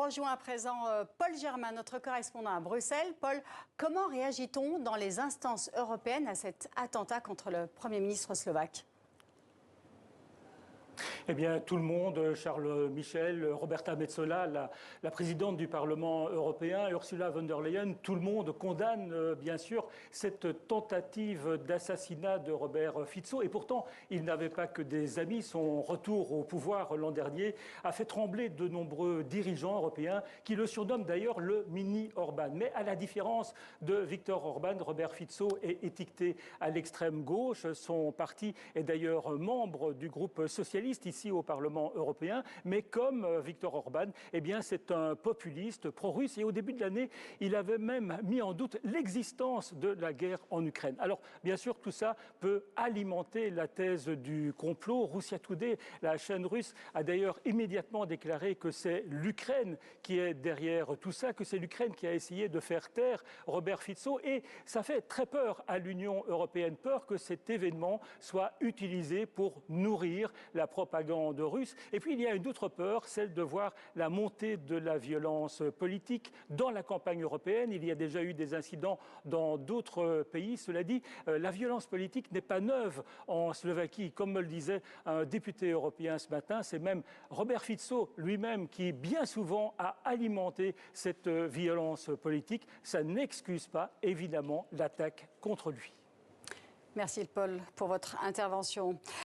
rejoint à présent Paul Germain, notre correspondant à Bruxelles. Paul, comment réagit-on dans les instances européennes à cet attentat contre le Premier ministre slovaque ? Eh bien, tout le monde, Charles Michel, Roberta Metsola, la présidente du Parlement européen, Ursula von der Leyen, tout le monde condamne bien sûr cette tentative d'assassinat de Robert Fico. Et pourtant, il n'avait pas que des amis. Son retour au pouvoir l'an dernier a fait trembler de nombreux dirigeants européens qui le surnomment d'ailleurs le mini-Orban. Mais à la différence de Viktor Orban, Robert Fico est étiqueté à l'extrême gauche. Son parti est d'ailleurs membre du groupe socialiste ici au Parlement européen, mais comme Viktor Orban, eh bien c'est un populiste pro-russe et au début de l'année, il avait même mis en doute l'existence de la guerre en Ukraine. Alors bien sûr, tout ça peut alimenter la thèse du complot. Russia Today, la chaîne russe, a d'ailleurs immédiatement déclaré que c'est l'Ukraine qui est derrière tout ça, que c'est l'Ukraine qui a essayé de faire taire Robert Fico et ça fait très peur à l'Union européenne, peur que cet événement soit utilisé pour nourrir la propagande russe. Et puis il y a une autre peur, celle de voir la montée de la violence politique dans la campagne européenne. Il y a déjà eu des incidents dans d'autres pays. Cela dit, la violence politique n'est pas neuve en Slovaquie. Comme me le disait un député européen ce matin, c'est même Robert Fico lui-même qui bien souvent a alimenté cette violence politique. Ça n'excuse pas évidemment l'attaque contre lui. Merci Paul pour votre intervention.